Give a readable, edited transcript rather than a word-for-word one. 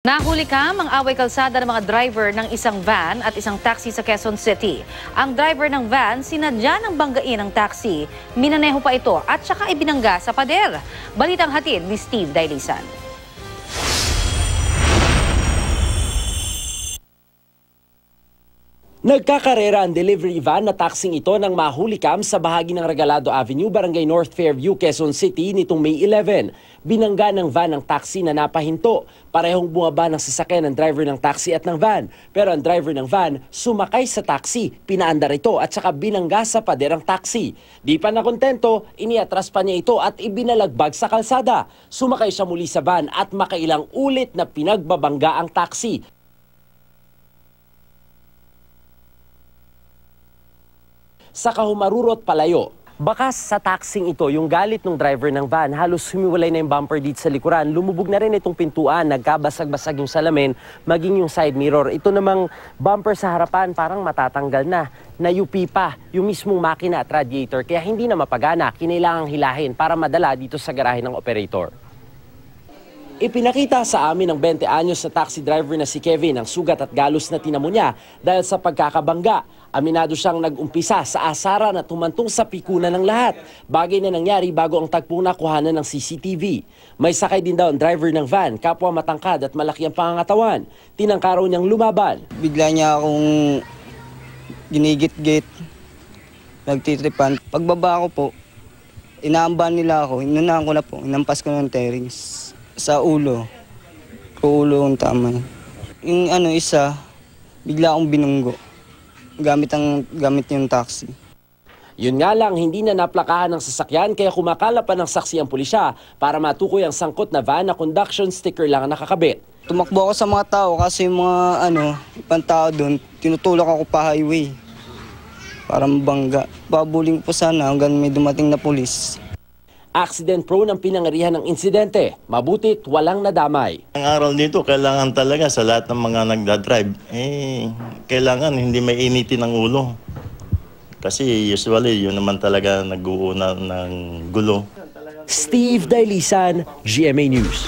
Nahuli ang away kalsada ng mga driver ng isang van at isang taxi sa Quezon City. Ang driver ng van sinadya ng banggain ng taxi, minaneho pa ito at saka ibinangga sa pader. Balitang hatid ni Steve Dailisan. Nagkakarera ang delivery van na taxing ito nang mahulikam sa bahagi ng Regalado Avenue, Barangay North Fairview, Quezon City nitong May 11. Binangga ng van ng taxi na napahinto. Parehong bumaba ng sasakyan ng driver ng taxi at ng van. Pero ang driver ng van sumakay sa taxi, pinaandar ito at saka binangga sa pader ang taxi. Di pa nakontento, iniatras pa niya ito at ibinalagbag sa kalsada. Sumakay siya muli sa van at makailang ulit na pinagbabangga ang taxi. Sa kahumarurot palayo. Bakas sa taxing ito, yung galit ng driver ng van, halos humiwalay na yung bumper dito sa likuran. Lumubog na rin itong pintuan, nagkabasag-basag yung salamin, maging yung side mirror. Ito namang bumper sa harapan, parang matatanggal na. Nayupi pa yung mismong makina at radiator, kaya hindi na mapagana, kinailangang hilahin para madala dito sa garahe ng operator. Ipinakita sa amin ng 20 anyos na taxi driver na si Kevin ang sugat at galos na tinamo niya dahil sa pagkakabangga. Aminado siyang nag-umpisa sa asaran at tumantong sa pikunan ng lahat. Bagay na nangyari bago ang tagpong nakuhanan ng CCTV. May sakay din daw ang driver ng van, kapwa matangkad at malaki ang pangangatawan. Tinangka raw niyang lumaban. Bigla niya akong ginigit-git, nagtitripan. Pagbaba ko po, inaamban nila ako, inunahan ko na po, inampas ko ng terings. Sa ulo ang tama. Yung isa, bigla akong binunggo. Gamit yung taxi. Yun nga lang, hindi na naplakahan ng sasakyan kaya kumakala pa ng saksi ang pulisya para matukoy ang sangkot na van na conduction sticker lang ang nakakabit. Tumakbo ako sa mga tao kasi yung mga ibang tao doon, tinutulak ako pa highway para mabangga. Babuling po sana hanggang may dumating na pulis. Accident prone ang pinangarihan ng insidente. Mabutit walang nadamay. Ang araw nito, kailangan talaga sa lahat ng mga nagdadrive, kailangan hindi may initin ng ulo. Kasi usually, yun naman talaga nag-uuna ng gulo. Steve Dailisan, GMA News.